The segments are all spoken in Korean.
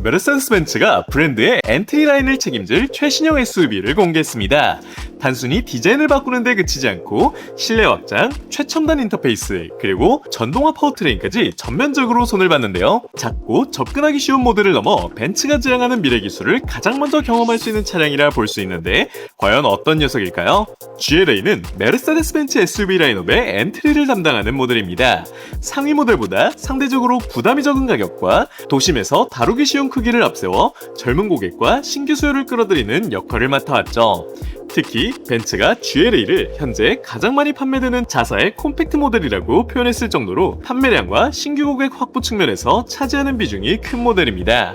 메르세데스-벤츠가 브랜드의 엔트리 라인을 책임질 최신형 SUV를 공개했습니다. 단순히 디자인을 바꾸는 데 그치지 않고 실내 확장, 최첨단 인터페이스, 그리고 전동화 파워트레인까지 전면적으로 손을 봤는데요. 작고 접근하기 쉬운 모델을 넘어 벤츠가 지향하는 미래 기술을 가장 먼저 경험할 수 있는 차량이라 볼 수 있는데 과연 어떤 녀석일까요? GLA는 메르세데스-벤츠 SUV 라인업의 엔트리를 담당하는 모델입니다. 상위 모델보다 상대적으로 부담이 적은 가격과 도심에서 다루기 쉬운 크기를 앞세워 젊은 고객과 신규 수요를 끌어들이는 역할을 맡아왔죠. 특히 벤츠가 GLA를 현재 가장 많이 판매되는 자사의 콤팩트 모델이라고 표현했을 정도로 판매량과 신규 고객 확보 측면에서 차지하는 비중이 큰 모델입니다.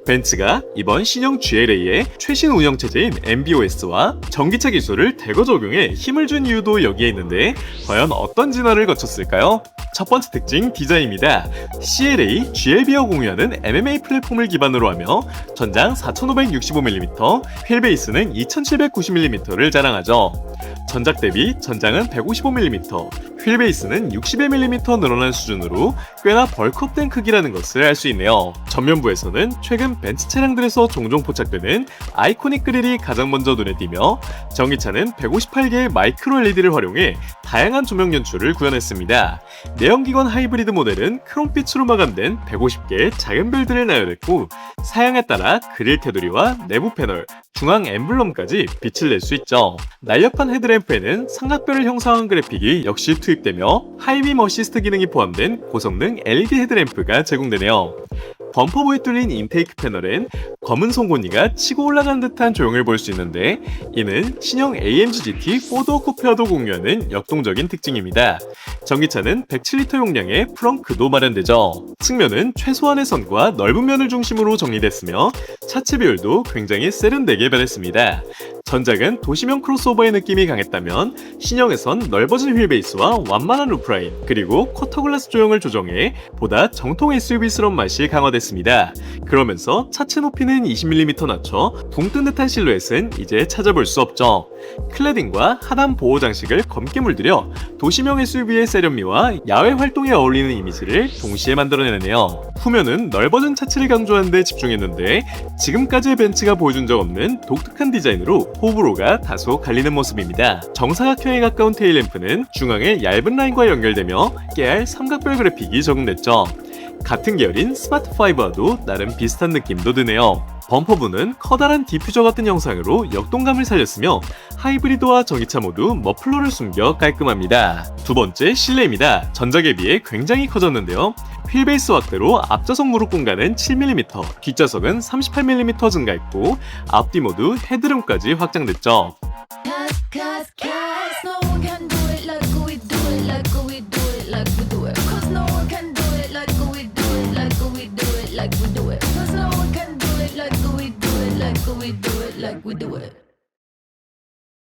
벤츠가 이번 신형 GLA의 최신 운영체제인 MB.OS와 전기차 기술을 대거 적용해 힘을 준 이유도 여기에 있는데 과연 어떤 진화를 거쳤을까요? 첫 번째 특징 디자인입니다. CLA, GLB와 공유하는 MMA 플랫폼을 기반으로 하며 전장 4565mm, 휠 베이스는 2790mm를 자랑하죠. 전작 대비 전장은 155mm, 휠 베이스는 61mm 늘어난 수준으로 꽤나 벌크업된 크기라는 것을 알 수 있네요. 전면부에서는 최근 벤츠 차량들에서 종종 포착되는 아이코닉 그릴이 가장 먼저 눈에 띄며 전기차는 158개의 마이크로 LED를 활용해 다양한 조명 연출을 구현했습니다. 내연기관 하이브리드 모델은 크롬빛으로 마감된 150개의 작은 별들을 나열했고 사양에 따라 그릴 테두리와 내부 패널, 중앙 엠블럼까지 빛을 낼 수 있죠. 날렵한 헤드램프에는 삼각별을 형상한 그래픽이 역시 투입되며 하이빔 어시스트 기능이 포함된 고성능 LED 헤드램프가 제공되네요. 범퍼부에 뚫린 인테이크 패널엔 검은 송곳니가 치고 올라간 듯한 조형을 볼 수 있는데 이는 신형 AMG GT 4도어 쿠페와도 공유하는 역동적인 특징입니다. 전기차는 107리터 용량의 프렁크도 마련되죠. 측면은 최소한의 선과 넓은 면을 중심으로 정리됐으며 차체 비율도 굉장히 세련되게 변했습니다. 전작은 도시명 크로스오버의 느낌이 강했다면 신형에선 넓어진 휠베이스와 완만한 루프라인 그리고 쿼터글라스 조형을 조정해 보다 정통 SUV스러운 맛이 강화됐습니다. 그러면서 차체 높이는 20mm 낮춰 붕 뜬 듯한 실루엣은 이제 찾아볼 수 없죠. 클래딩과 하단 보호 장식을 검게 물들여 도시명 SUV의 세련미와 야외 활동에 어울리는 이미지를 동시에 만들어내네요. 후면은 넓어진 차체를 강조하는 데 집중했는데 지금까지의 벤츠가 보여준 적 없는 독특한 디자인으로 호불호가 다소 갈리는 모습입니다. 정사각형에 가까운 테일램프는 중앙의 얇은 라인과 연결되며 깨알 삼각별 그래픽이 적용됐죠. 같은 계열인 스마트5와도 나름 비슷한 느낌도 드네요. 범퍼부는 커다란 디퓨저 같은 형상으로 역동감을 살렸으며 하이브리드와 전기차 모두 머플러를 숨겨 깔끔합니다. 두 번째 실내입니다. 전작에 비해 굉장히 커졌는데요. 휠베이스 확대로 앞좌석 무릎 공간은 7mm, 뒷좌석은 38mm 증가했고 앞뒤 모두 헤드룸까지 확장됐죠.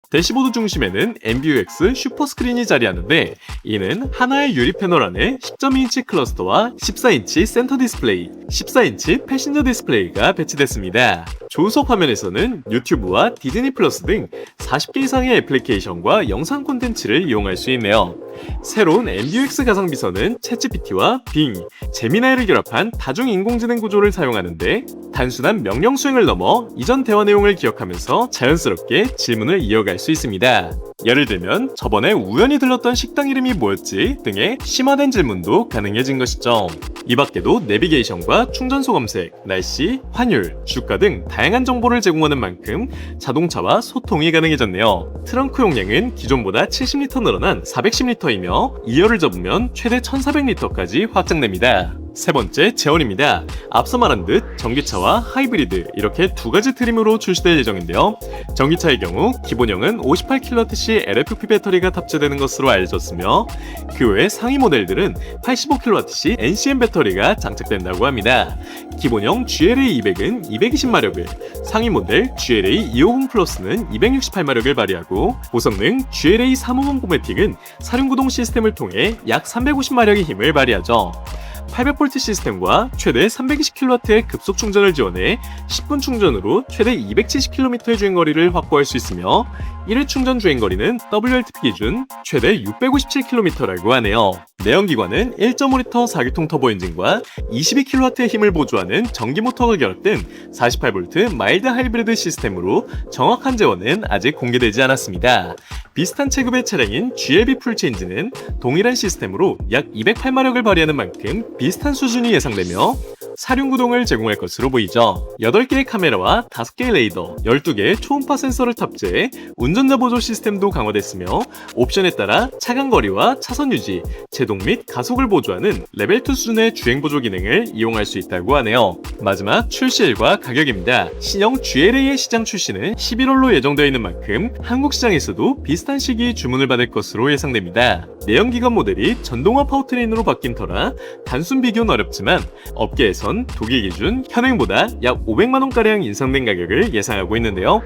대시보드 중심에는 MBUX 슈퍼스크린이 자리하는데 이는 하나의 유리 패널 안에 10.2인치 클러스터와 14인치 센터 디스플레이, 14인치 패신저 디스플레이가 배치됐습니다. 조수석 화면에서는 유튜브와 디즈니 플러스 등 40개 이상의 애플리케이션과 영상 콘텐츠를 이용할 수 있네요. 새로운 MBUX 가상 비서는 챗GPT와 빙, 제미나이를 결합한 다중 인공지능 구조를 사용하는데 단순한 명령 수행을 넘어 이전 대화 내용을 기억하면서 자연스럽게 질문을 이어갈 수 있습니다. 예를 들면 저번에 우연히 들렀던 식당 이름이 뭐였지 등의 심화된 질문도 가능해진 것이죠. 이 밖에도 내비게이션과 충전소 검색, 날씨, 환율, 주가 등 다양한 정보를 제공하는 만큼 자동차와 소통이 가능해졌네요. 트렁크 용량은 기존보다 70리터 늘어난 410리터이며 2열을 접으면 최대 1400리터까지 확장됩니다. 세 번째, 제원입니다. 앞서 말한 듯 전기차와 하이브리드 이렇게 두 가지 트림으로 출시될 예정인데요. 전기차의 경우 기본형은 58kWh LFP 배터리가 탑재되는 것으로 알려졌으며 그 외 상위 모델들은 85kWh NCM 배터리가 장착된다고 합니다. 기본형 GLA 200은 220마력을, 상위 모델 GLA 250 플러스는 268마력을 발휘하고 고성능 GLA 350 포매틱은 사륜구동 시스템을 통해 약 350마력의 힘을 발휘하죠. 800V 시스템과 최대 320kW의 급속 충전을 지원해 10분 충전으로 최대 270km의 주행거리를 확보할 수 있으며 1회 충전 주행거리는 WLTP 기준 최대 657km라고 하네요. 내연기관은 1.5L 4기통 터보 엔진과 22kW의 힘을 보조하는 전기 모터가 결합된 48V 마일드 하이브리드 시스템으로 정확한 제원은 아직 공개되지 않았습니다. 비슷한 체급의 차량인 GLB 풀체인지는 동일한 시스템으로 약 208마력을 발휘하는 만큼 비슷한 수준이 예상되며 사륜구동을 제공할 것으로 보이죠. 8개의 카메라와 5개의 레이더, 12개의 초음파 센서를 탑재해 운전자 보조 시스템도 강화됐으며 옵션에 따라 차간 거리와 차선 유지, 제동 및 가속을 보조하는 레벨2 수준의 주행 보조 기능을 이용할 수 있다고 하네요. 마지막 출시일과 가격입니다. 신형 GLA의 시장 출시는 11월로 예정되어 있는 만큼 한국 시장에서도 비슷한 시기에 주문을 받을 것으로 예상됩니다. 내연기관 모델이 전동화 파워트레인으로 바뀐 터라 단순 비교는 어렵지만 업계에서 독일 기준 현행보다 약 500만원가량 인상된 가격을 예상하고 있는데요.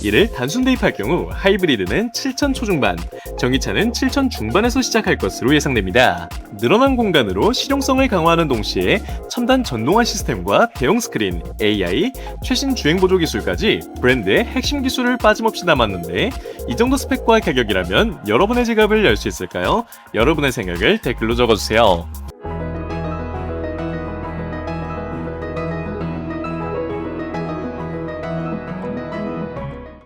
이를 단순 대입할 경우 하이브리드는 7천 초중반, 전기차는 7천 중반에서 시작할 것으로 예상됩니다. 늘어난 공간으로 실용성을 강화하는 동시에 첨단 전동화 시스템과 대형 스크린, AI, 최신 주행 보조 기술까지 브랜드의 핵심 기술을 빠짐없이 담았는데 이 정도 스펙과 가격이라면 여러분의 지갑을 열 수 있을까요? 여러분의 생각을 댓글로 적어주세요.